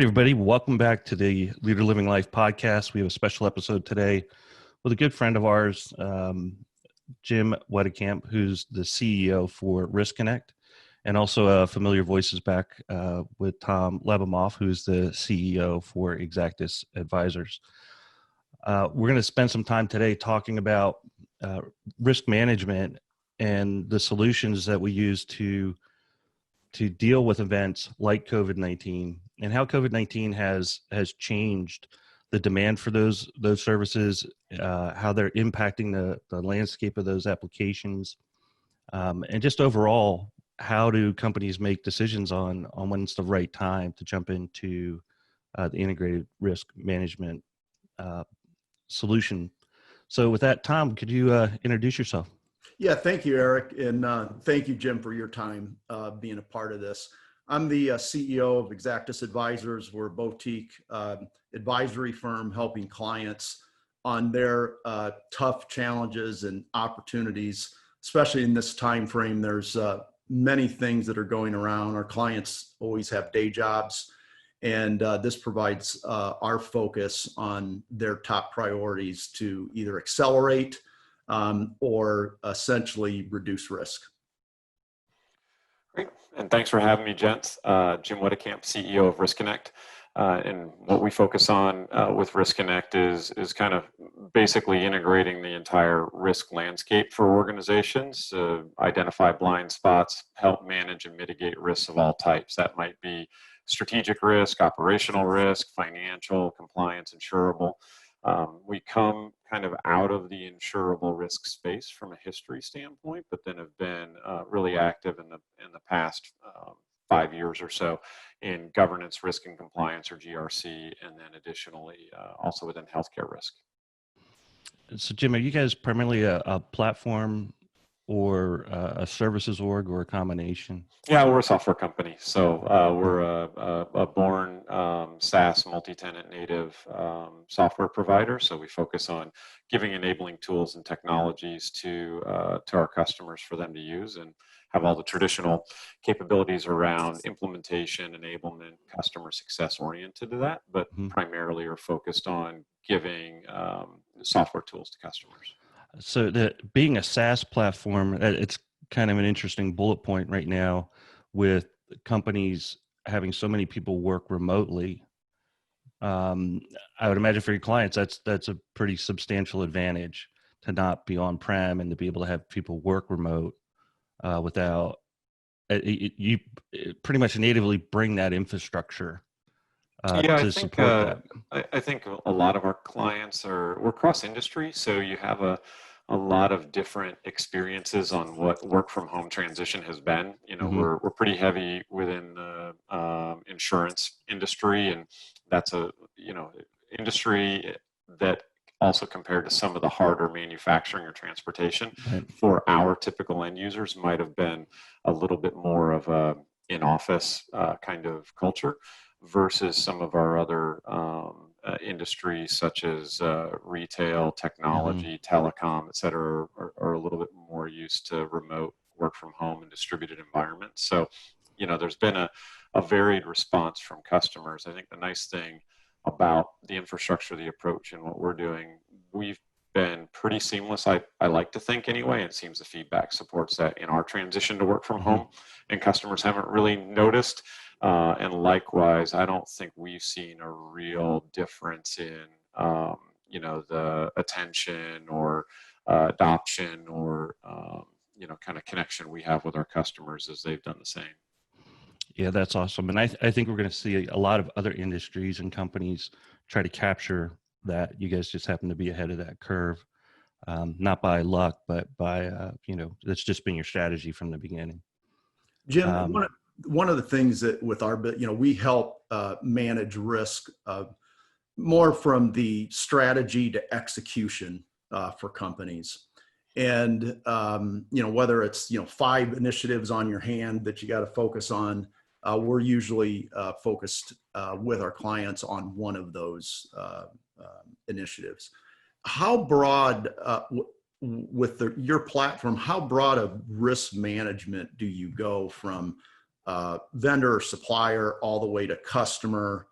right, everybody, welcome back to the Leader Living Life podcast. We have a special episode today with a good friend of ours, Jim Wetekamp, who's the CEO for Riskonnect, and also a familiar voice is back with Tom Lebamoff, who's the CEO for Exactus Advisors. We're going to spend some time today talking about risk management and the solutions that we use to deal with events like COVID-19 and how COVID-19 has changed the demand for those services, how they're impacting the landscape of those applications, and just overall, how do companies make decisions on when it's the right time to jump into the integrated risk management solution. So with that, Tom, could you introduce yourself? Yeah, thank you, Eric. And thank you, Jim, for your time being a part of this. I'm the CEO of Exactus Advisors. We're a boutique advisory firm helping clients on their tough challenges and opportunities, especially in this time frame. There's many things that are going around. Our clients always have day jobs, and this provides our focus on their top priorities to either accelerate or essentially reduce risk. Great, and thanks for having me, gents. Jim Whitakamp, CEO of Riskonnect. And what we focus on with Riskonnect is kind of basically integrating the entire risk landscape for organizations, identify blind spots, help manage and mitigate risks of all types. That might be strategic risk, operational risk, financial, compliance, insurable. We come kind of out of the insurable risk space from a history standpoint, but then have been really active in the past 5 years or so in governance, risk and compliance, or GRC, and then additionally also within healthcare risk. So, Jim, are you guys primarily a platform or a services org or a combination? Yeah, we're a software company. So we're a born SaaS multi-tenant native software provider. So we focus on giving enabling tools and technologies to our customers for them to use, and have all the traditional capabilities around implementation, enablement, customer success oriented to that, but primarily are focused on giving software tools to customers. So being a SaaS platform, it's kind of an interesting bullet point right now with companies having so many people work remotely. I would imagine for your clients, that's a pretty substantial advantage to not be on-prem and to be able to have people work remote without, you pretty much natively bring that infrastructure to support that. I think a lot of our clients we're cross-industry, so you have a lot of different experiences on what work from home transition has been. You know, we're pretty heavy within the insurance industry, and that's a industry that also compared to some of the harder manufacturing or transportation for our typical end users might have been a little bit more of a in-office kind of culture versus some of our other industries such as retail, technology, telecom, et cetera, are a little bit more used to remote work from home and distributed environments. So, you know, there's been a varied response from customers. I think the nice thing about the infrastructure, the approach, and what we're doing, we've been pretty seamless. I like to think anyway, and it seems the feedback supports that in our transition to work from home, and customers haven't really noticed. And likewise, I don't think we've seen a real difference in, the attention or adoption or, kind of connection we have with our customers as they've done the same. Yeah, that's awesome. And I think we're going to see a lot of other industries and companies try to capture that. You guys just happen to be ahead of that curve, not by luck, but by, that's just been your strategy from the beginning. Jim, one of the things that with our, we help manage risk more from the strategy to execution for companies. And, whether it's, 5 initiatives on your hand that you got to focus on, we're usually focused with our clients on one of those initiatives. How broad, with your platform, how broad of risk management do you go from vendor or supplier all the way to customer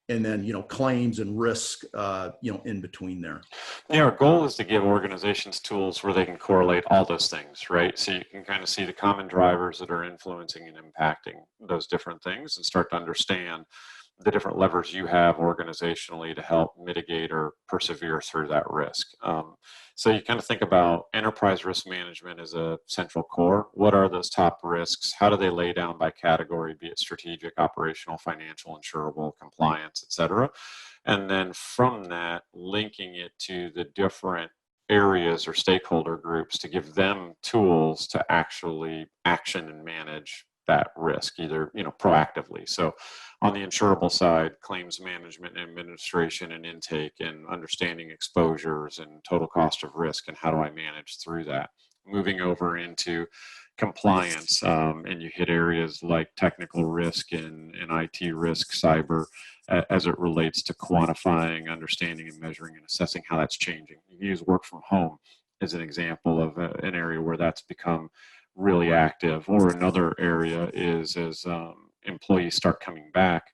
and then, claims and risk, in between there. Yeah, our goal is to give organizations tools where they can correlate all those things, right? So you can kind of see the common drivers that are influencing and impacting those different things and start to understand the different levers you have organizationally to help mitigate or persevere through that risk. So you kind of think about enterprise risk management as a central core. What are those top risks? How do they lay down by category, be it strategic, operational, financial, insurable, compliance, et cetera? And then from that, linking it to the different areas or stakeholder groups to give them tools to actually action and manage that risk, either proactively. So on the insurable side, claims management and administration and intake and understanding exposures and total cost of risk and how do I manage through that. Moving over into compliance, and you hit areas like technical risk and IT risk, cyber, as it relates to quantifying, understanding, and measuring and assessing how that's changing. You use work from home as an example of an area where that's become really active. Or another area is as employees start coming back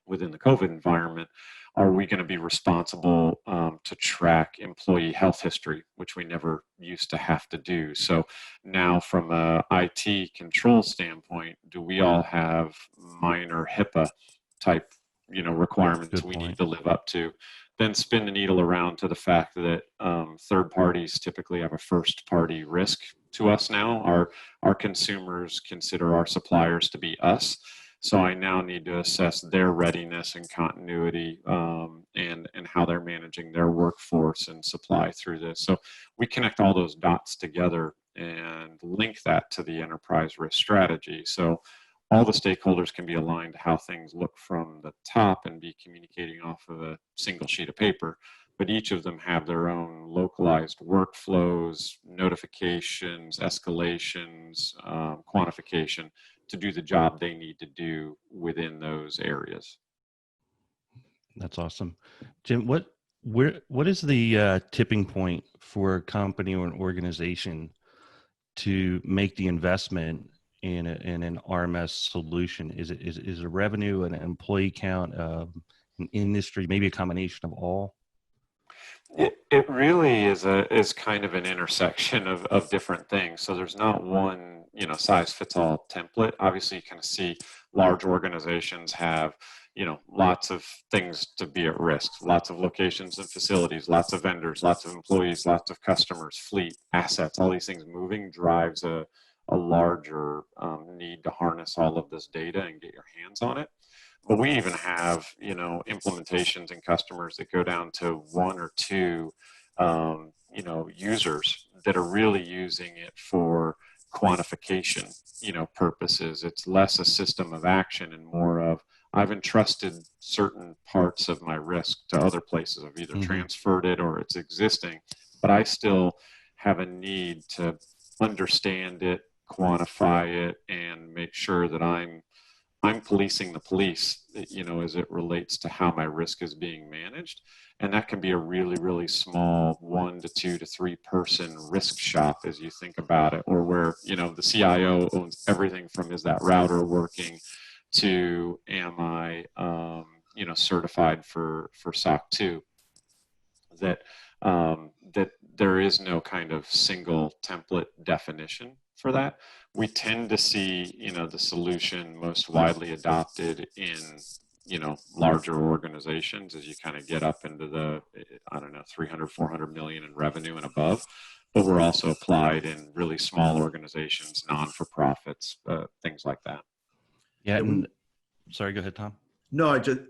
within the COVID environment, are we going to be responsible to track employee health history, which we never used to have to do? So now from a IT control standpoint, do we all have minor HIPAA type requirements we need to live up to? Then spin the needle around to the fact that third parties typically have a first party risk to us now. Our consumers consider our suppliers to be us. So I now need to assess their readiness and continuity and how they're managing their workforce and supply through this. So we connect all those dots together and link that to the enterprise risk strategy. So all the stakeholders can be aligned to how things look from the top and be communicating off of a single sheet of paper. But each of them have their own localized workflows, notifications, escalations, quantification to do the job they need to do within those areas. That's awesome. Jim, what is the tipping point for a company or an organization to make the investment in an RMS solution? Is it a revenue, an employee count, an industry, maybe a combination of all? It really is kind of an intersection of different things. So there's not one size fits all template. Obviously, you kind of see large organizations have lots of things to be at risk, lots of locations and facilities, lots of vendors, lots of employees, lots of customers, fleet, assets, all these things moving drives a larger need to harness all of this data and get your hands on it. But we even have, implementations and customers that go down to one or two, users that are really using it for quantification, purposes. It's less a system of action and more of, I've entrusted certain parts of my risk to other places. I've either transferred it or it's existing, but I still have a need to understand it, quantify it, and make sure that I'm policing the police, as it relates to how my risk is being managed. And that can be a really, really small 1 to 2 to 3 person risk shop as you think about it, or where, the CIO owns everything from is that router working to am I, certified for SOC 2, that there is no kind of single template definition for that. We tend to see, the solution most widely adopted in, larger organizations as you kind of get up into the, 300, 400 million in revenue and above. But we're also applied in really small organizations, non-for-profits, things like that. Yeah. Sorry, go ahead, Tom. No,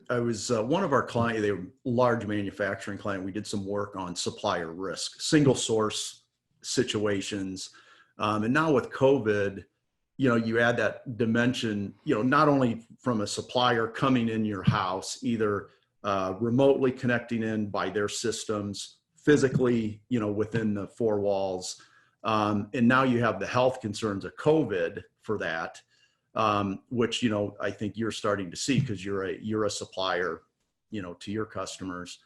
I was one of our clients, they were a large manufacturing client. We did some work on supplier risk, single source situations. And now with COVID, you add that dimension, not only from a supplier coming in your house, either remotely connecting in by their systems, physically, within the four walls. And now you have the health concerns of COVID for that, which, I think you're starting to see because you're a supplier, to your customers.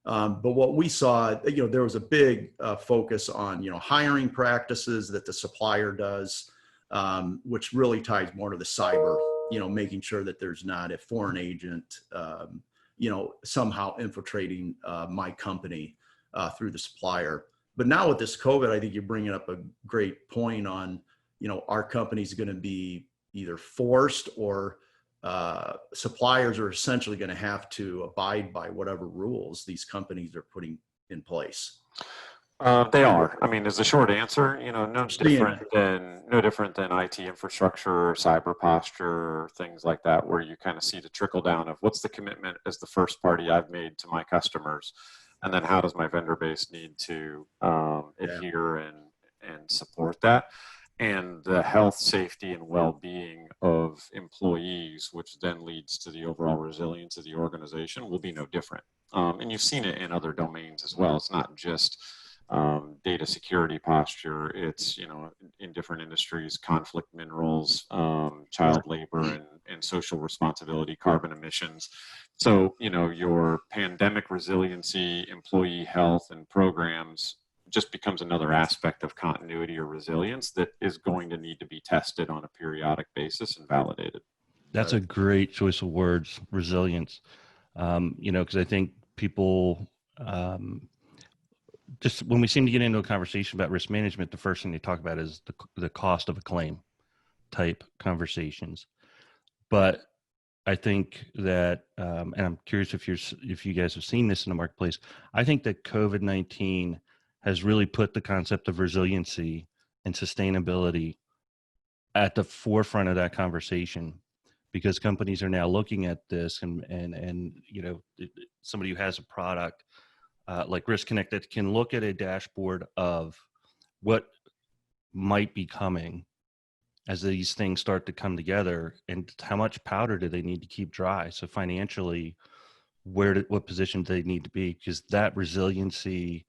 But what we saw, there was a big focus on, hiring practices that the supplier does, which really ties more to the cyber, making sure that there's not a foreign agent somehow infiltrating my company through the supplier. But now with this COVID, I think you're bringing up a great point on, our company's going to be either forced or suppliers are essentially going to have to abide by whatever rules these companies are putting in place. They are. I mean, as a short answer, no different than IT infrastructure, cyber posture, things like that, where you kind of see the trickle down of what's the commitment as the first party I've made to my customers, and then how does my vendor base need to adhere and support that, and the health, safety, and well-being of employees, which then leads to the overall resilience of the organization, will be no different. And you've seen it in other domains as well. It's not just data security posture. It's, in different industries, conflict minerals, child labor, and social responsibility, carbon emissions. So, your pandemic resiliency, employee health, and programs just becomes another aspect of continuity or resilience that is going to need to be tested on a periodic basis and validated. That's a great choice of words, resilience. Because I think people, just when we seem to get into a conversation about risk management, the first thing they talk about is the cost of a claim type conversations. But I think that, and I'm curious if you guys have seen this in the marketplace, I think that COVID-19 has really put the concept of resiliency and sustainability at the forefront of that conversation, because companies are now looking at this and somebody who has a product like Riskonnect that can look at a dashboard of what might be coming as these things start to come together, and how much powder do they need to keep dry. So financially, what position do they need to be? Because that resiliency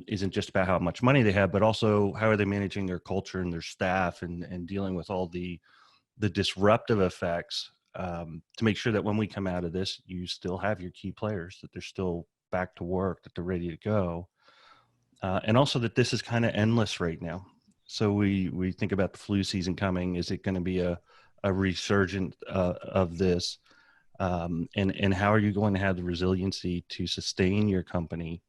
isn't just about how much money they have, but also how are they managing their culture and their staff and dealing with all the disruptive effects to make sure that when we come out of this, you still have your key players, that they're still back to work, that they're ready to go. And also that this is kind of endless right now. So we think about the flu season coming. Is it going to be a resurgence of this? And how are you going to have the resiliency to sustain your company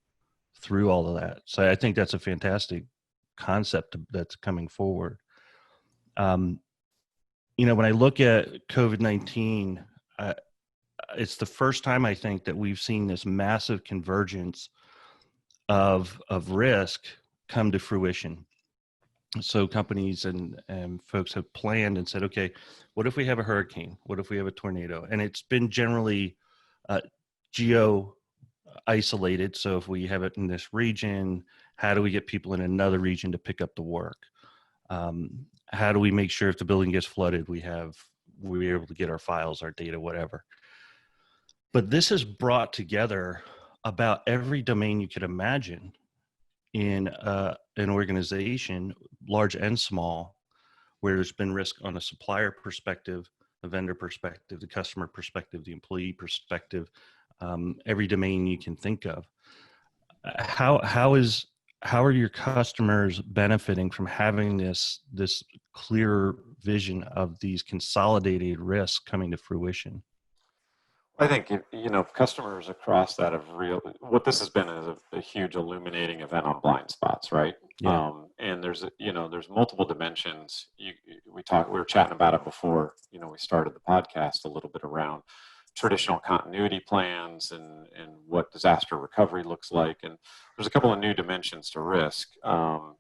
through all of that? So I think that's a fantastic concept that's coming forward. When I look at COVID-19, it's the first time I think that we've seen this massive convergence of risk come to fruition. So companies and folks have planned and said, okay, what if we have a hurricane? What if we have a tornado? And it's been generally geo isolated. So if we have it in this region, how do we get people in another region to pick up the work? How do we make sure if the building gets flooded, we're able to get our files, our data, whatever. But this has brought together about every domain you could imagine in an organization, large and small, where there's been risk on a supplier perspective, the vendor perspective, the customer perspective, the employee perspective, every domain you can think of. How are your customers benefiting from having this clear vision of these consolidated risks coming to fruition? I think, customers across that what this has been is a huge illuminating event on blind spots, right? Yeah. And there's multiple dimensions. We were chatting about it before, we started the podcast a little bit around traditional continuity plans and what disaster recovery looks like. And there's a couple of new dimensions to risk now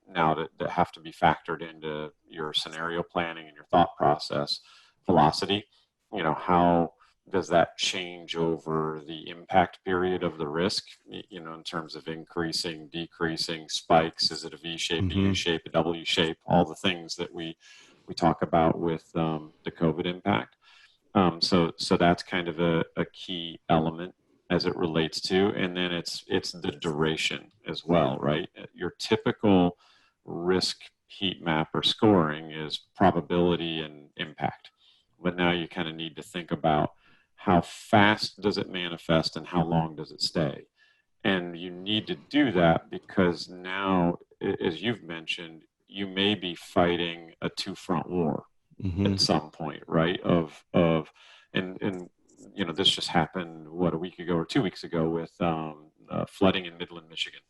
that have to be factored into your scenario planning and your thought process. Velocity, how does that change over the impact period of the risk, in terms of increasing, decreasing, spikes? Is it a V shape, a U shape, a W shape? All the things that we talk about with the COVID impact. So that's kind of a key element as it relates to, and then it's the duration as well, right? Your typical risk heat map or scoring is probability and impact, but now you kind of need to think about how fast does it manifest and how long does it stay? And you need to do that because now, as you've mentioned, you may be fighting a two-front war at some point, right? And this just happened, a week ago or 2 weeks ago with flooding in Midland, Michigan.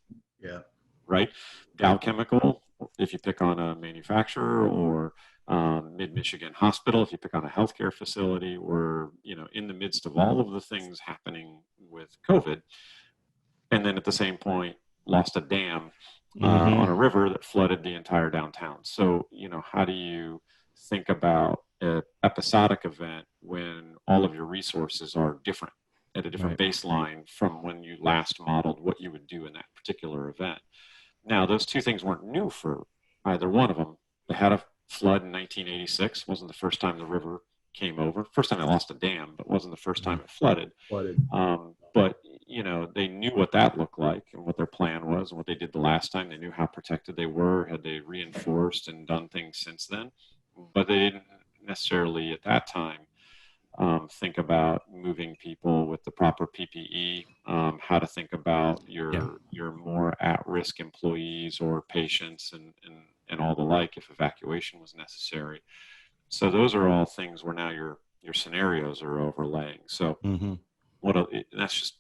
Yeah. Right. Dow Chemical, if you pick on a manufacturer, or Mid-Michigan Hospital, if you pick on a healthcare facility, we're, in the midst of all of the things happening with COVID. And then at the same point, lost a dam on a river that flooded the entire downtown. So, how do you think about an episodic event when all of your resources are different, at a different baseline from when you last modeled what you would do in that particular event? Now, those two things weren't new for either one of them. They had a flood in 1986. Wasn't the first time the river came over. First time it lost a dam, but wasn't the first time it flooded. But, they knew what that looked like and what their plan was and what they did the last time. They knew how protected they were. Had they reinforced and done things since then? But they didn't necessarily at that time think about moving people with the proper PPE, how to think about your more at-risk employees or patients and all the like if evacuation was necessary. So those are all things where now your scenarios are overlaying. So that's just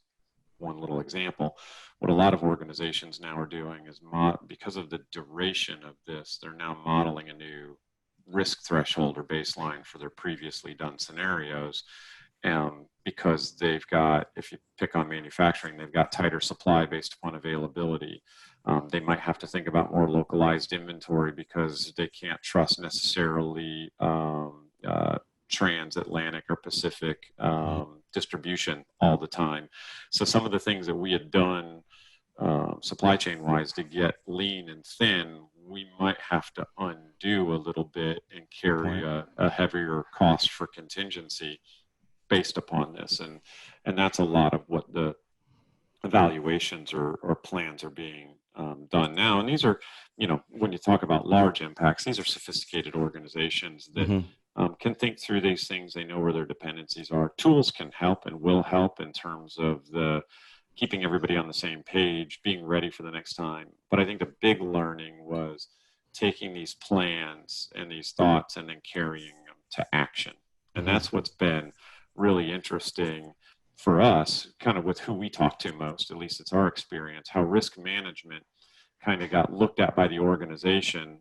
one little example. What a lot of organizations now are doing is because of the duration of this, they're now modeling a new risk threshold or baseline for their previously done scenarios. Because they've got, if you pick on manufacturing, they've got tighter supply based upon availability. They might have to think about more localized inventory because they can't trust necessarily transatlantic or Pacific distribution all the time. So some of the things that we had done supply chain wise to get lean and thin, we might have to undo a little bit and carry a heavier cost for contingency based upon this. And that's a lot of what the evaluations or plans are being done now. And these are, when you talk about large impacts, these are sophisticated organizations that can think through these things. They know where their dependencies are. Tools can help and will help in terms of keeping everybody on the same page, being ready for the next time. But I think the big learning was taking these plans and these thoughts and then carrying them to action. And that's what's been really interesting for us, kind of with who we talk to most, at least it's our experience, how risk management kind of got looked at by the organization,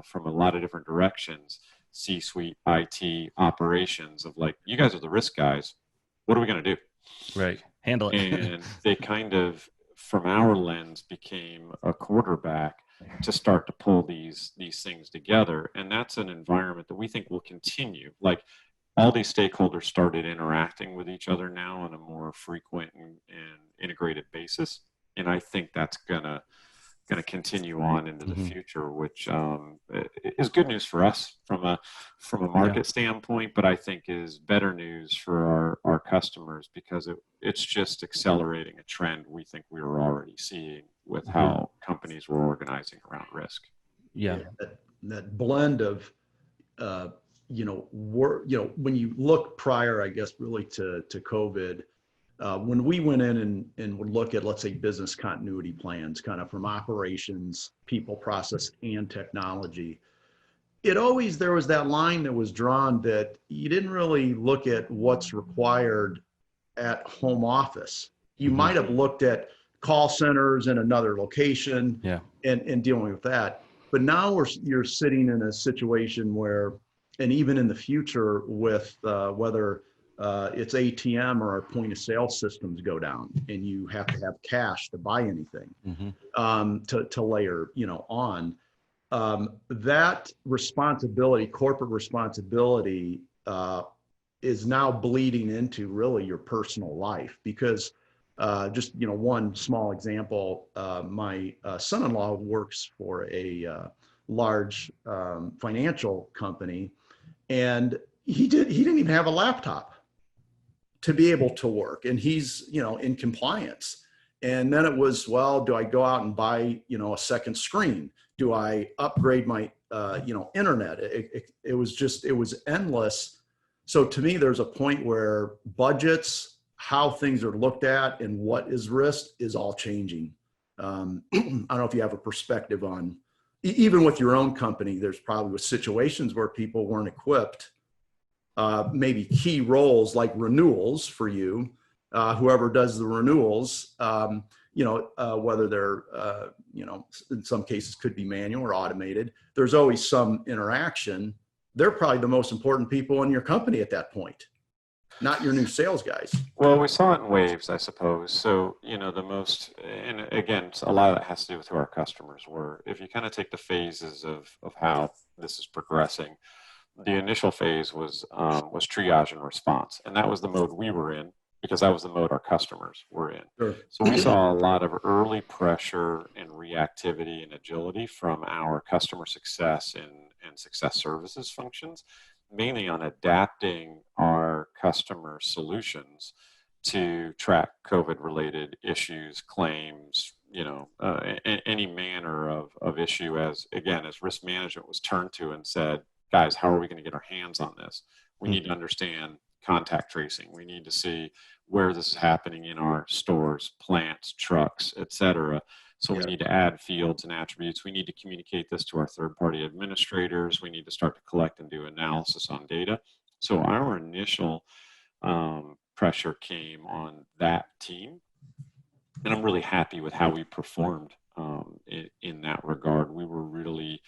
from a lot of different directions, C-suite, IT, operations, of like, you guys are the risk guys. What are we going to do? Right. Handle it. And they kind of, from our lens, became a quarterback to start to pull these things together. And that's an environment that we think will continue. Like, all these stakeholders started interacting with each other now on a more frequent and integrated basis. And I think that's gonna continue on into the future, which is good news for us from a market standpoint, but I think is better news for our customers, because it's just accelerating a trend we think we were already seeing with how companies were organizing around risk. Yeah, that blend of when you look prior, I guess, really to COVID, when we went in and would look at, let's say, business continuity plans, kind of from operations, people, process, and technology, there was that line that was drawn that you didn't really look at what's required at home office. You might have looked at call centers in another location and dealing with that. But now you're sitting in a situation where, and even in the future with whether it's ATM or our point of sale systems go down and you have to have cash to buy anything to layer on, that responsibility, corporate responsibility, is now bleeding into really your personal life. Because just one small example, my son-in-law works for a large financial company, and he didn't even have a laptop to be able to work, and he's in compliance. And then it was, well, do I go out and buy a second screen? Do I upgrade my internet? It was endless. So to me, there's a point where budgets, how things are looked at, and what is risk is all changing. I don't know if you have a perspective on, even with your own company, there's probably situations where people weren't equipped maybe key roles like renewals for you. Whoever does the renewals, whether they're, in some cases could be manual or automated, there's always some interaction. They're probably the most important people in your company at that point, not your new sales guys. Well, we saw it in waves, I suppose. So, and again, a lot of that has to do with who our customers were. If you kind of take the phases of how this is progressing, the initial phase was triage and response, and that was the mode we were in because that was the mode our customers were in. Sure. So we saw a lot of early pressure and reactivity and agility from our customer success and success services functions, mainly on adapting our customer solutions to track COVID-related issues, claims, any manner of issue as risk management was turned to and said, guys, how are we going to get our hands on this? We need to understand contact tracing. We need to see where this is happening in our stores, plants, trucks, et cetera. So we need to add fields and attributes. We need to communicate this to our third-party administrators. We need to start to collect and do analysis on data. So our initial pressure came on that team. And I'm really happy with how we performed in that regard. We were really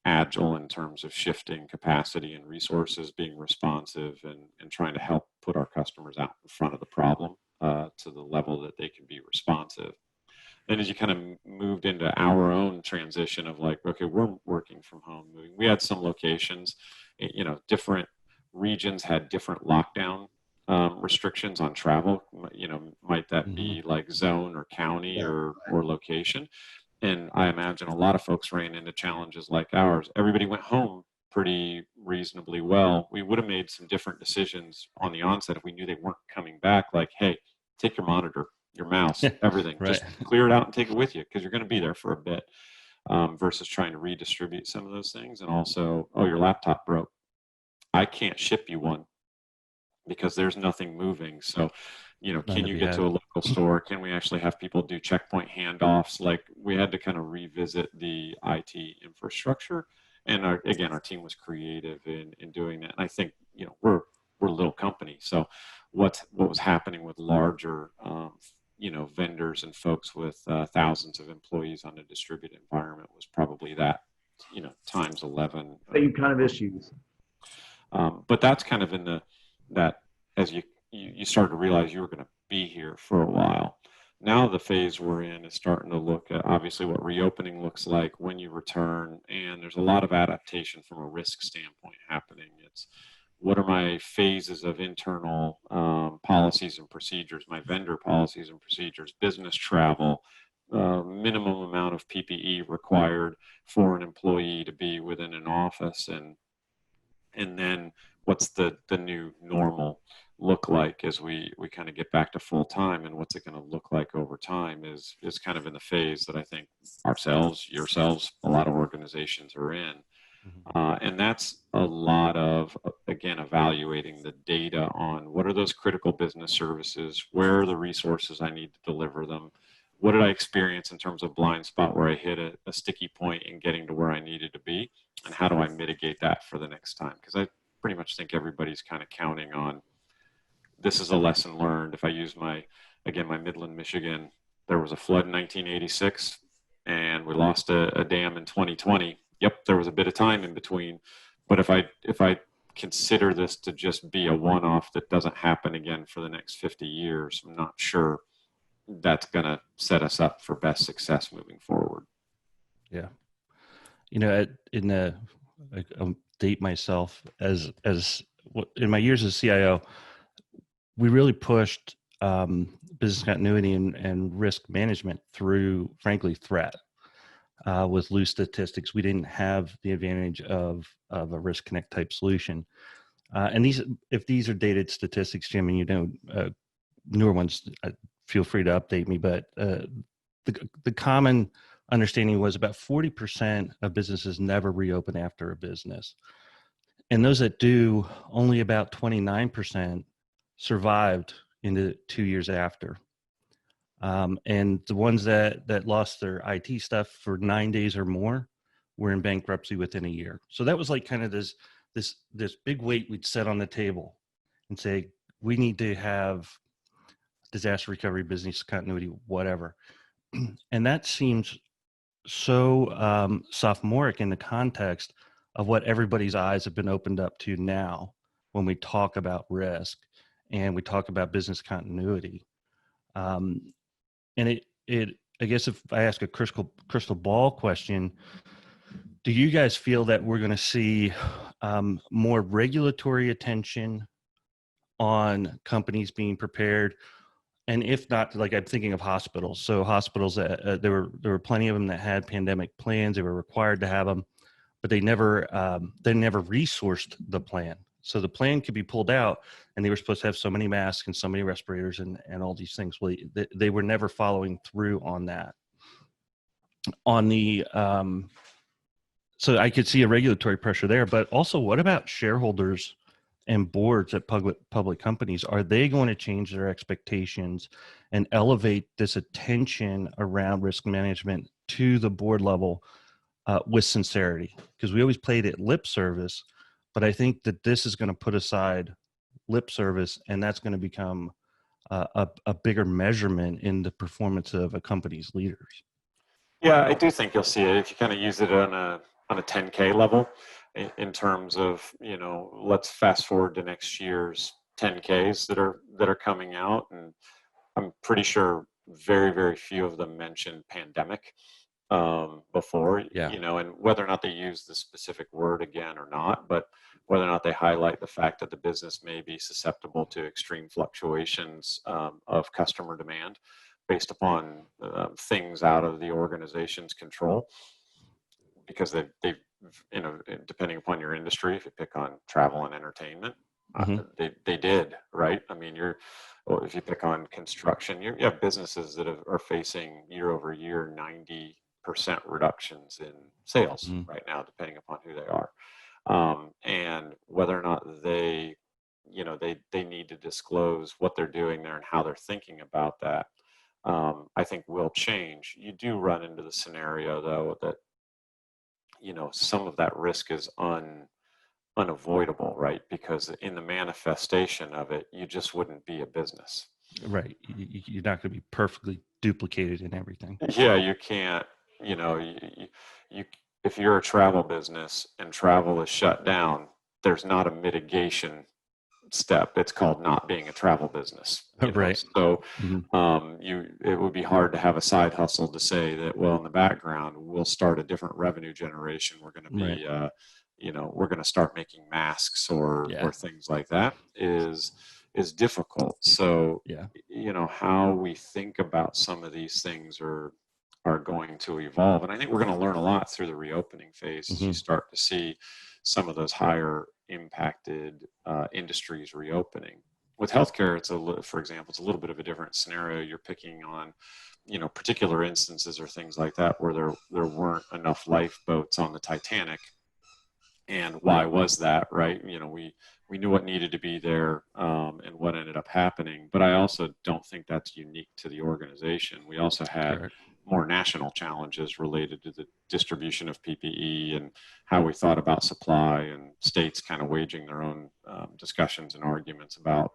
agile in terms of shifting capacity and resources, being responsive and trying to help put our customers out in front of the problem to the level that they can be responsive. And as you kind of moved into our own transition of like, okay, we're working from home. We had some locations, different regions had different lockdown restrictions on travel. Might that be like zone or county or location? And I imagine a lot of folks ran into challenges like ours. Everybody went home pretty reasonably well. We would have made some different decisions on the onset if we knew they weren't coming back. Like, hey, take your monitor, your mouse, everything. Right. Just clear it out and take it with you because you're going to be there for a bit versus trying to redistribute some of those things. And also, oh, your laptop broke. I can't ship you one because there's nothing moving. So, can you get to a local store? Can we actually have people do checkpoint handoffs? Like we had to kind of revisit the IT infrastructure. And our team was creative in doing that. And I think, we're a little company. So what was happening with larger, vendors and folks with thousands of employees on a distributed environment was probably that, times 11. Same kind of issues. But that's kind of in that as you start to realize you were going to be here for a while. Now the phase we're in is starting to look at obviously what reopening looks like when you return, and there's a lot of adaptation from a risk standpoint happening. It's what are my phases of internal policies and procedures, my vendor policies and procedures, business travel, minimum amount of PPE required for an employee to be within an office, and then what's the new normal look like as we kind of get back to full time, and what's it going to look like over time is kind of in the phase that I think yourselves, a lot of organizations are in. And that's a lot of, again, evaluating the data on what are those critical business services, where are the resources I need to deliver them, what did I experience in terms of blind spot where I hit a sticky point in getting to where I needed to be, and how do I mitigate that for the next time? Because I pretty much think everybody's kind of counting on this is a lesson learned. If I use my Midland, Michigan, there was a flood in 1986 and we lost a dam in 2020. Yep, there was a bit of time in between. But if I consider this to just be a one-off that doesn't happen again for the next 50 years, I'm not sure that's going to set us up for best success moving forward. Yeah. I'll date myself as in my years as CIO, we really pushed business continuity and risk management through, frankly, threat with loose statistics. We didn't have the advantage of a Riskonnect type solution. And if these are dated statistics, Jim, and newer ones, feel free to update me. But the common understanding was about 40% of businesses never reopen after a business. And those that do, only about 29% survived into 2 years after. And the ones that lost their IT stuff for 9 days or more were in bankruptcy within a year. So that was like kind of this this big weight we'd set on the table and say, we need to have disaster recovery, business continuity, whatever. And that seems so sophomoric in the context of what everybody's eyes have been opened up to now when we talk about risk and we talk about business continuity. And I guess if I ask a crystal ball question, do you guys feel that we're going to see more regulatory attention on companies being prepared? And if not, like I'm thinking of hospitals. So hospitals, there were plenty of them that had pandemic plans. They were required to have them, but they never resourced the plan. So the plan could be pulled out, and they were supposed to have so many masks and so many respirators and all these things. Well, they were never following through on that. On the so I could see a regulatory pressure there, but also what about shareholders and boards at public companies? Are they going to change their expectations and elevate this attention around risk management to the board level with sincerity? Because we always played it lip service, but I think that this is going to put aside lip service, and that's going to become a bigger measurement in the performance of a company's leaders. Yeah, I do think you'll see it if you kind of use it on a 10K level in terms of, let's fast forward to next year's 10Ks that are coming out, and I'm pretty sure very, very few of them mentioned pandemic before, and whether or not they use the specific word again or not, but whether or not they highlight the fact that the business may be susceptible to extreme fluctuations of customer demand based upon things out of the organization's control, because they've depending upon your industry, if you pick on travel and entertainment, they did, right? I mean, if you pick on construction, you have businesses that are facing year over year 90% reductions in sales right now, depending upon who they are, and whether or not they need to disclose what they're doing there and how they're thinking about that. I think will change. You do run into the scenario though that some of that risk is unavoidable, right? Because in the manifestation of it, you just wouldn't be a business. Right. You're not going to be perfectly duplicated in everything. Yeah, you can't. If you're a travel business and travel is shut down, there's not a mitigation step. It's called not being a travel business. Right. So it would be hard to have a side hustle to say that, well, in the background, we'll start a different revenue generation. We're going to be, we're going to start making masks or things like that is difficult. So, how we think about some of these things are going to evolve. And I think we're going to learn a lot through the reopening phase as you start to see some of those higher impacted industries reopening. With healthcare, for example, it's a little bit of a different scenario. You're picking on, particular instances or things like that where there weren't enough lifeboats on the Titanic. And why was that, right? We knew what needed to be there and what ended up happening. But I also don't think that's unique to the organization. We also had more national challenges related to the distribution of PPE and how we thought about supply, and states kind of waging their own discussions and arguments about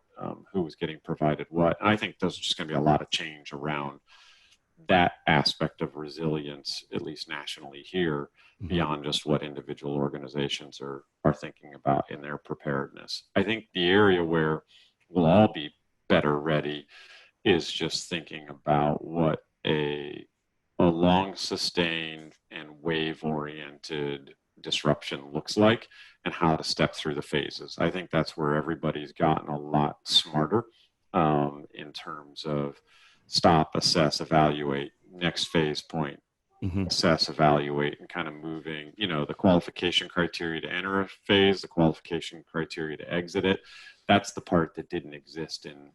who was getting provided what. And I think there's just going to be a lot of change around that aspect of resilience, at least nationally here, beyond just what individual organizations are thinking about in their preparedness. I think the area where we'll all be better ready is just thinking about what a long sustained and wave oriented disruption looks like and how to step through the phases. I think that's where everybody's gotten a lot smarter in terms of stop, assess, evaluate, next phase point, assess, evaluate, and kind of moving, the qualification criteria to enter a phase, the qualification criteria to exit it. That's the part that didn't exist in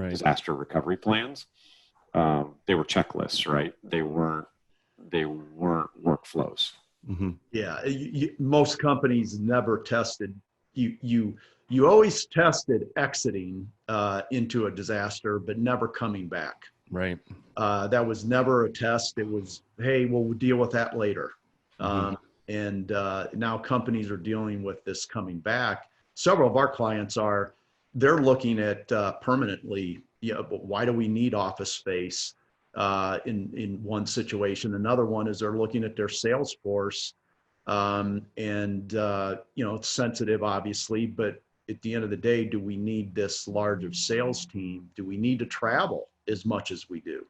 disaster recovery plans. They were checklists, right? They weren't workflows. Yeah, most companies never tested. You always tested exiting into a disaster, but never coming back. Right. That was never a test. It was, hey, we'll deal with that later. And now companies are dealing with this coming back. Several of our clients they're looking at permanently, but why do we need office space in one situation? Another one is they're looking at their sales force. It's sensitive, obviously, but at the end of the day, do we need this large of sales team? Do we need to travel as much as we do?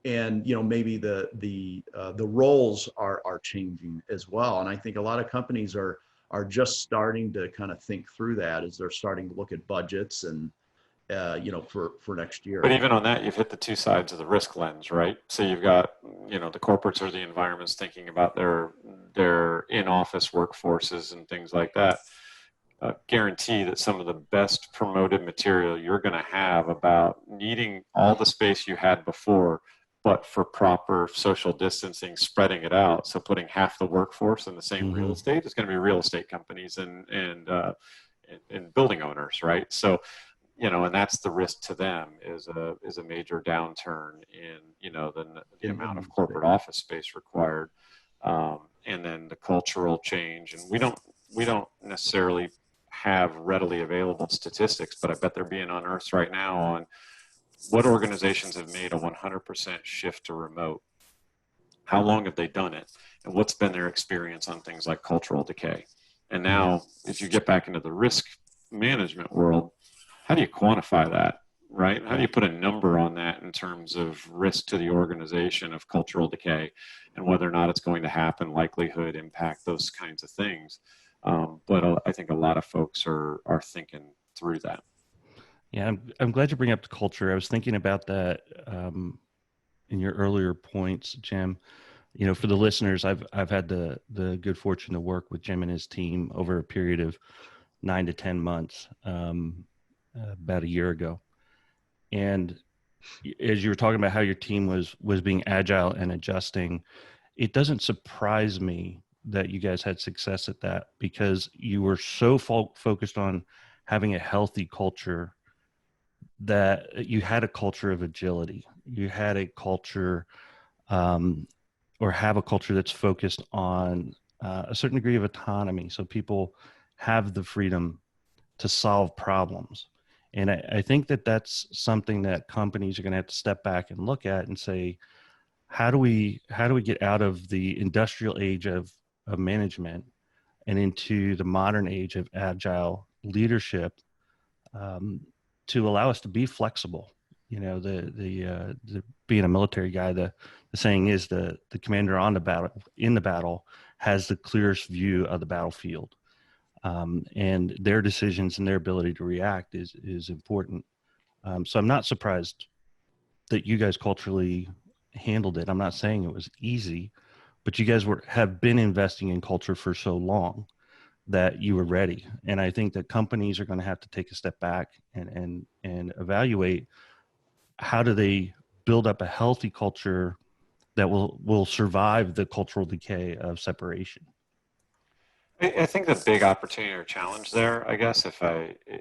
Maybe the roles are changing as well. And I think a lot of companies are just starting to kind of think through that as they're starting to look at budgets and for next year. But even on that, you've hit the two sides of the risk lens, right? So you've got, the corporates or the environments thinking about their in-office workforces and things like that. Guarantee that some of the best promoted material you're going to have about needing all the space you had before, but for proper social distancing, spreading it out. So putting half the workforce in the same real estate is going to be real estate companies and building owners, right? So, and that's the risk to them is a major downturn in, the amount of corporate office space required. And then the cultural change. And we don't necessarily have readily available statistics, but I bet they're being unearthed right now on what organizations have made a 100% shift to remote. How long have they done it? And what's been their experience on things like cultural decay? And now, as you get back into the risk management world, how do you quantify that, right? How do you put a number on that in terms of risk to the organization of cultural decay and whether or not it's going to happen, likelihood, impact, those kinds of things? But I think a lot of folks are thinking through that. Yeah, I'm glad you bring up the culture. I was thinking about that in your earlier points, Jim. For the listeners, I've had the good fortune to work with Jim and his team over a period of 9 to 10 months, about a year ago. And as you were talking about how your team was being agile and adjusting, it doesn't surprise me that you guys had success at that because you were so focused on having a healthy culture that you had a culture of agility. You had a culture or have a culture that's focused on a certain degree of autonomy. So people have the freedom to solve problems. And I think that that's something that companies are going to have to step back and look at and say, how do we get out of the industrial age of management and into the modern age of agile leadership to allow us to be flexible? The being a military guy, the saying is the commander in the battle has the clearest view of the battlefield, and their decisions and their ability to react is important. So I'm not surprised that you guys culturally handled it. I'm not saying it was easy, but you guys have been investing in culture for so long that you were ready. And I think that companies are going to have to take a step back and evaluate how do they build up a healthy culture that will survive the cultural decay of separation. I think the big opportunity or challenge there, I guess,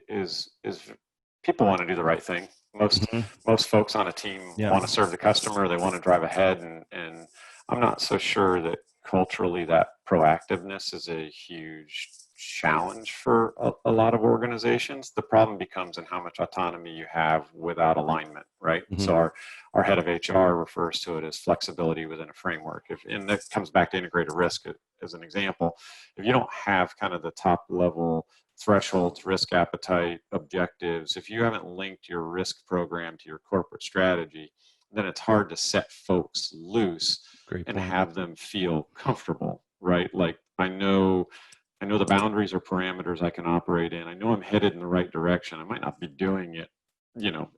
is people want to do the right thing. Most folks on a team want to serve the customer. They want to drive ahead, and I'm not so sure that culturally that proactiveness is a huge challenge for a lot of organizations. The problem becomes in how much autonomy you have without alignment, right? So our head of HR refers to it as flexibility within a framework. And that comes back to integrated risk as an example. If you don't have kind of the top level thresholds, risk appetite, objectives, if you haven't linked your risk program to your corporate strategy, then it's hard to set folks loose and have them feel comfortable, right? Like I know the boundaries or parameters I can operate in. I know I'm headed in the right direction. I might not be doing it,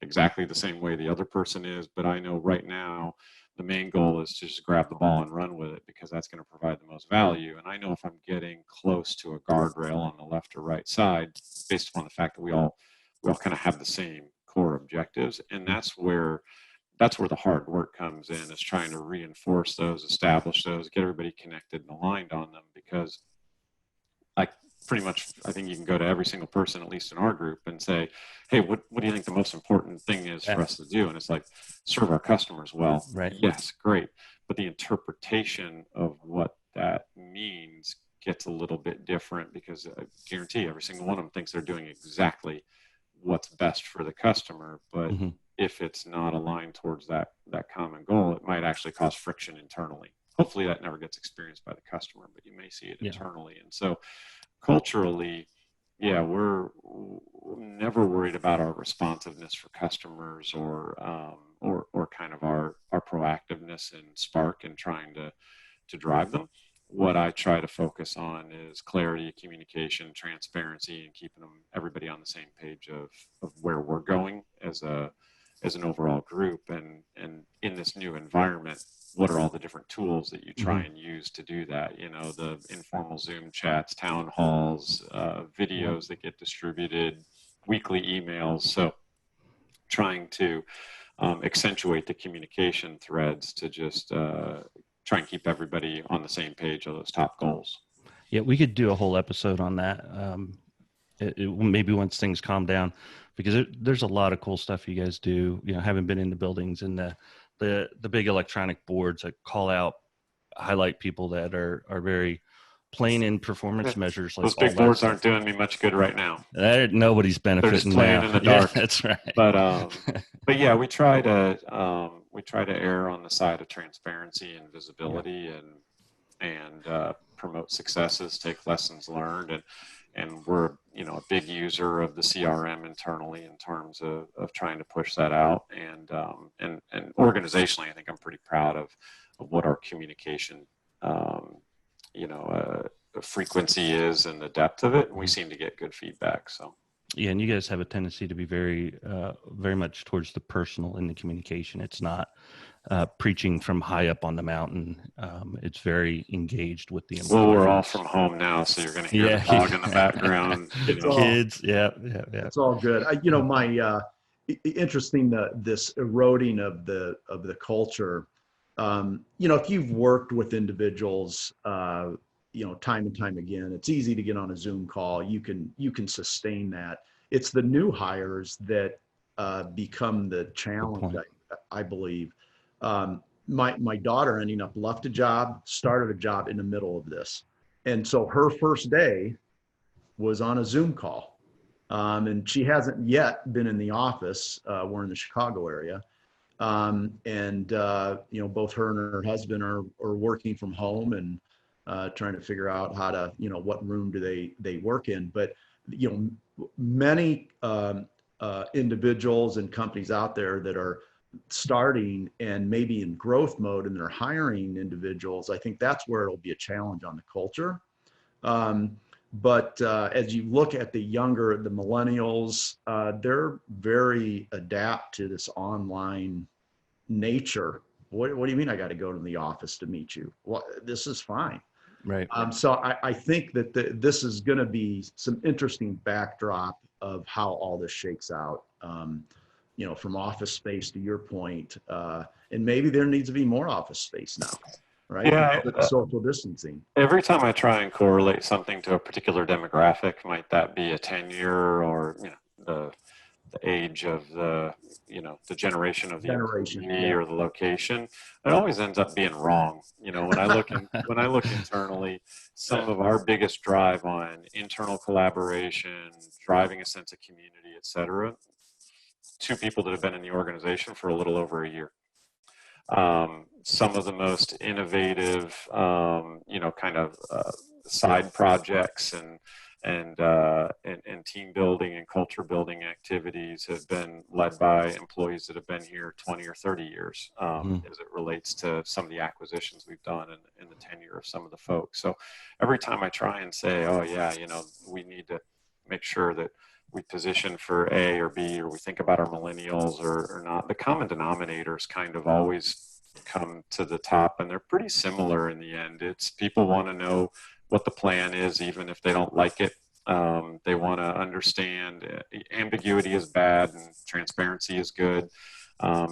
exactly the same way the other person is, but I know right now the main goal is to just grab the ball and run with it because that's going to provide the most value. And I know if I'm getting close to a guardrail on the left or right side, based upon the fact that we all kind of have the same core objectives, and that's where the hard work comes in, is trying to reinforce those, establish those, get everybody connected and aligned on them. Because I think you can go to every single person, at least in our group, and say, hey, what do you think the most important thing is for us to do? And it's like, serve our customers well. Right. Yes, great. But the interpretation of what that means gets a little bit different, because I guarantee every single one of them thinks they're doing exactly what's best for the customer. But if it's not aligned towards that common goal, it might actually cause friction internally. Hopefully that never gets experienced by the customer, but you may see it internally. And so culturally, yeah, we're never worried about our responsiveness for customers, or kind of our proactiveness and spark in trying to drive them. What I try to focus on is clarity, communication, transparency, and keeping everybody on the same page of where we're going as an overall group. And in this new environment, what are all the different tools that you try and use to do that? You know, the informal Zoom chats, town halls, videos that get distributed, weekly emails. So trying to accentuate the communication threads to just try and keep everybody on the same page of those top goals. Yeah, we could do a whole episode on that. Maybe once things calm down, because there's a lot of cool stuff you guys do. You know, having been in the buildings and the big electronic boards that call out, highlight people that are very plain in performance measures. Like those big boards aren't doing me much good right now. Nobody's benefiting. They're just playing now. In the dark. Yeah, that's right. But yeah, we try to err on the side of transparency and visibility, and promote successes, take lessons learned, and we're a big user of the CRM internally in terms of trying to push that out, and organizationally, I think I'm pretty proud of what our communication frequency is and the depth of it. And we seem to get good feedback. So. Yeah, and you guys have a tendency to be very much towards the personal in the communication. It's not preaching from high up on the mountain. It's very engaged with the employees. Well, we're all from home now, so you're going to hear the dog in the background. Kids, yeah. It's all good. My interesting this eroding of the culture. If you've worked with individuals, time and time again, it's easy to get on a Zoom call. You can sustain that. It's the new hires that become the challenge, I believe. My daughter ending up left a job, started a job in the middle of this. And so her first day was on a Zoom call. And she hasn't yet been in the office. We're in the Chicago area. Both her and her husband are working from home and trying to figure out how to, what room do they work in. But, many individuals and companies out there that are starting and maybe in growth mode and they're hiring individuals, I think that's where it'll be a challenge on the culture. But as you look at the millennials, they're very adapt to this online nature. What do you mean I got to go to the office to meet you? Well, this is fine. Right. So I think that this is going to be some interesting backdrop of how all this shakes out, from office space to your point. And maybe there needs to be more office space now, right? Yeah. With social distancing. Every time I try and correlate something to a particular demographic, might that be a tenure or, the age of the generation of the employee or the location, it always ends up being wrong. When I look internally, some of our biggest drive on internal collaboration, driving a sense of community, et cetera, 2 people that have been in the organization for a little over a year. Some of the most innovative, side projects and team building and culture building activities have been led by employees that have been here 20 or 30 years, as it relates to some of the acquisitions we've done in the tenure of some of the folks. So every time I try and say, we need to make sure that we position for A or B, or we think about our millennials or not, the common denominators kind of always come to the top, and they're pretty similar in the end. It's people want to know what the plan is, even if they don't like it. They want to understand ambiguity is bad and transparency is good.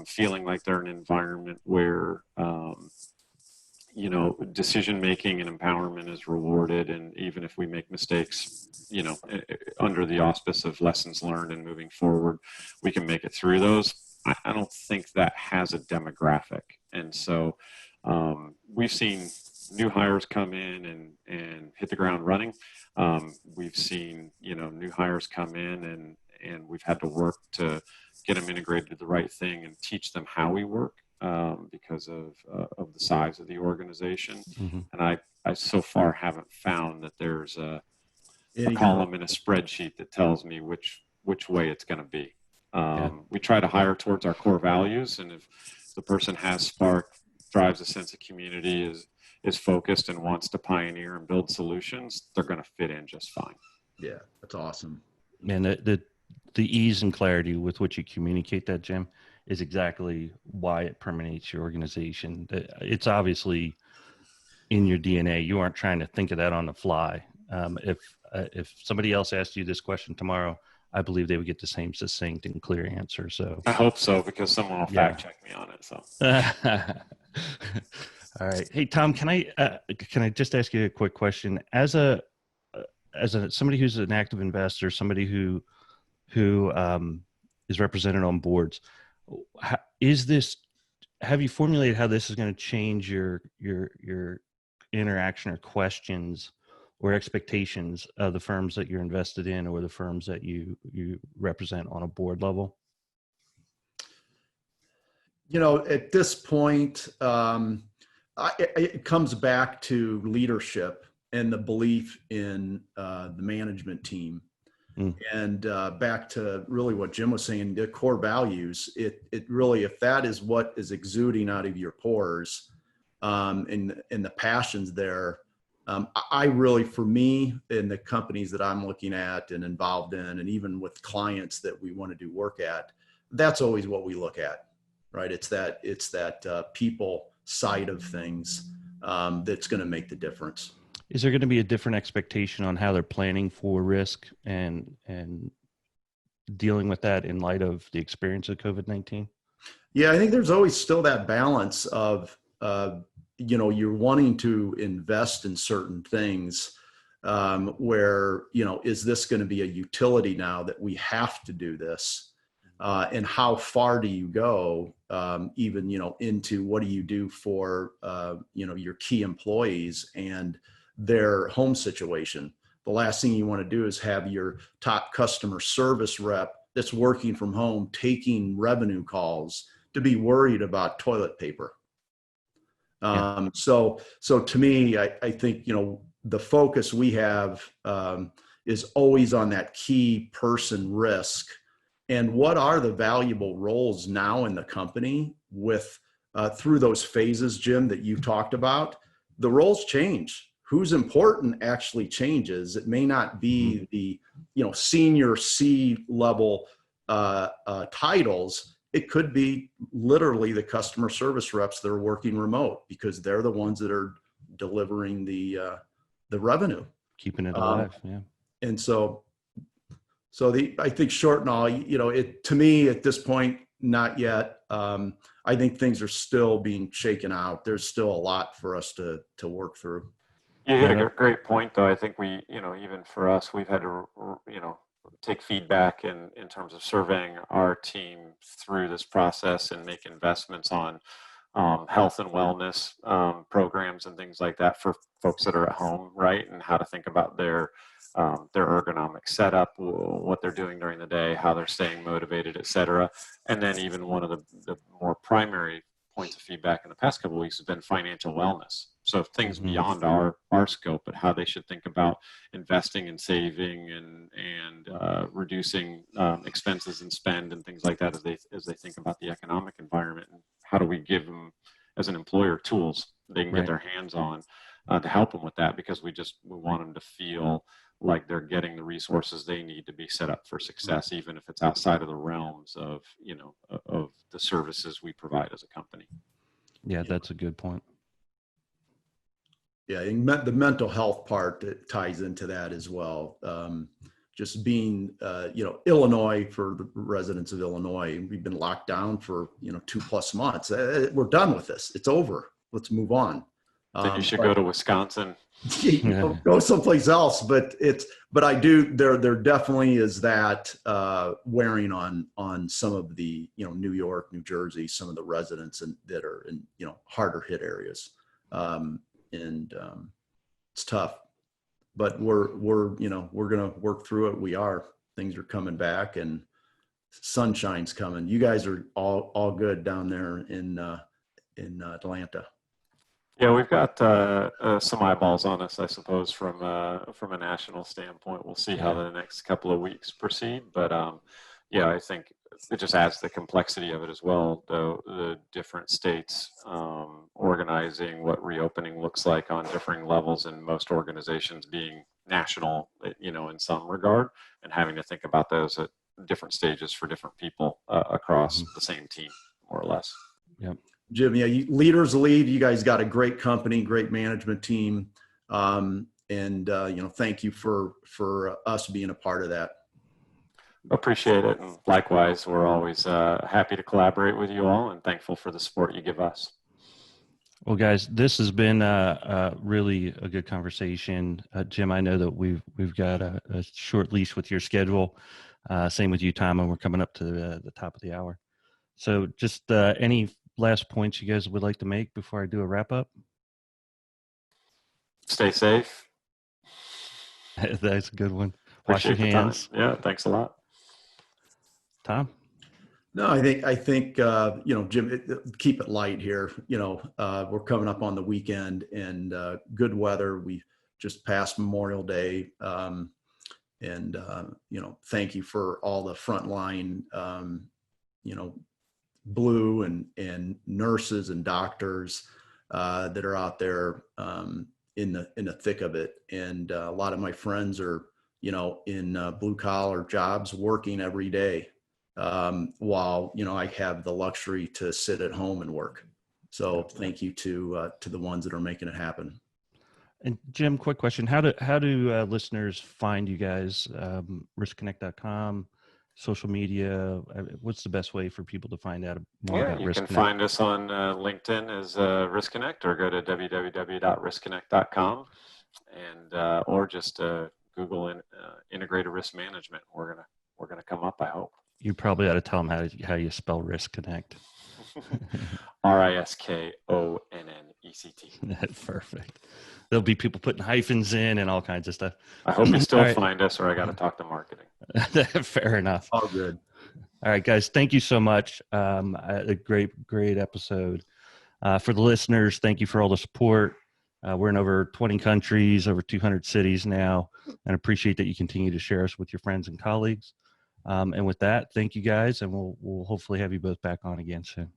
Feeling like they're in an environment where, decision making and empowerment is rewarded. And even if we make mistakes, under the auspice of lessons learned and moving forward, we can make it through those. I don't think that has a demographic. And so we've seen new hires come in and hit the ground running. We've seen, new hires come in and we've had to work to get them integrated to the right thing and teach them how we work because of the size of the organization. Mm-hmm. And I so far haven't found that there's a Any column in a spreadsheet that tells me which way it's going to be. Yeah. We try to hire towards our core values, and if the person has spark, drives a sense of community, is focused and wants to pioneer and build solutions, they're going to fit in just fine. Yeah, that's awesome. And the ease and clarity with which you communicate that, Jim, is exactly why it permeates your organization. It's obviously in your DNA. You aren't trying to think of that on the fly. If somebody else asked you this question tomorrow, I believe they would get the same succinct and clear answer. So I hope so, because someone will fact check me on it. So. All right. Hey, Tom, can I just ask you a quick question? As somebody who's an active investor, somebody who is represented on boards, have you formulated how this is going to change your interaction or questions or expectations of the firms that you're invested in or the firms that you represent on a board level? At this point, it comes back to leadership and the belief in the management team. And back to really what Jim was saying, the core values, it really, if that is what is exuding out of your pores, and the passions there, I really, for me, in the companies that I'm looking at and involved in, and even with clients that we want to do work at, that's always what we look at, right? It's that people side of things that's going to make the difference. Is there going to be a different expectation on how they're planning for risk and dealing with that in light of the experience of COVID-19? Yeah, I think there's always still that balance of, you're wanting to invest in certain things where, is this going to be a utility now that we have to do this? And how far do you go, even, into what do you do for, your key employees and their home situation? The last thing you want to do is have your top customer service rep that's working from home, taking revenue calls, to be worried about toilet paper. Yeah. So to me, I think, the focus we have is always on that key person risk. And what are the valuable roles now in the company with through those phases, Jim, that you've talked about? The roles change. Who's important actually changes. It may not be the senior C-level titles. It could be literally the customer service reps that are working remote, because they're the ones that are delivering the revenue, keeping it alive. Yeah. And so I think short and all, to me at this point, not yet. I think things are still being shaken out. There's still a lot for us to work through. You hit a great point, though. I think we, even for us, we've had to, take feedback in terms of surveying our team through this process and make investments on health and wellness programs and things like that for folks that are at home, right? And how to think about their ergonomic setup, what they're doing during the day, how they're staying motivated, et cetera. And then even one of the more primary points of feedback in the past couple of weeks has been financial wellness. So things beyond our scope, but how they should think about investing and saving and reducing expenses and spend and things like that as they think about the economic environment. And how do we give them, as an employer, tools they can get their hands on to help them with that, because we want them to feel like they're getting the resources they need to be set up for success, even if it's outside of the realms of of the services we provide as a company. Yeah, that's a good point. Yeah, and the mental health part that ties into that as well. Just being, Illinois, for the residents of Illinois, we've been locked down for 2+ months. We're done with this. It's over. Let's move on. Then you should go to Wisconsin. Go someplace else. But I do. There definitely is that wearing on some of the New York, New Jersey, some of the residents that are in harder hit areas. and it's tough, but we're going to work through it. Things are coming back and sunshine's coming. You guys are all good down there in Atlanta. Yeah, we've got some eyeballs on us, I suppose, from a national standpoint. We'll see how the next couple of weeks proceed, but yeah, I think it just adds the complexity of it as well. The different states organizing what reopening looks like on differing levels, and most organizations being national, in some regard, and having to think about those at different stages for different people across the same team, more or less. Yep. Jim, yeah, leaders lead. You guys got a great company, great management team, and thank you for us being a part of that. Appreciate it, and likewise, we're always happy to collaborate with you all, and thankful for the support you give us. Well, guys, this has been really a good conversation. Jim, I know that we've got a short leash with your schedule. Same with you, Tom, and we're coming up to the top of the hour. So just any last points you guys would like to make before I do a wrap up? Stay safe. That's a good one. Wash your hands. Yeah, thanks a lot. Tom? No, I think Jim, keep it light here. We're coming up on the weekend, and good weather. We just passed Memorial Day, and thank you for all the frontline Blue and nurses and doctors that are out there in the thick of it. And a lot of my friends are in blue collar jobs, working every day, while I have the luxury to sit at home and work. So thank you to the ones that are making it happen. And Jim, quick question: How do listeners find you guys? Riskonnect.com. Social media, what's the best way for people to find out more about Riskonnect? You can find us on LinkedIn as Riskonnect, or go to www.riskonnect.com, and or just Google integrated risk management. We're gonna come up, I hope. You probably ought to tell them how you spell Riskonnect. Riskonnect. Perfect. There'll be people putting hyphens in and all kinds of stuff. I hope you still find us, or I got to talk to marketing. Fair enough. All good. All right, guys. Thank you so much. A great episode. For the listeners, thank you for all the support. We're in over 20 countries, over 200 cities now, and appreciate that you continue to share us with your friends and colleagues. And with that, thank you guys, and we'll hopefully have you both back on again soon.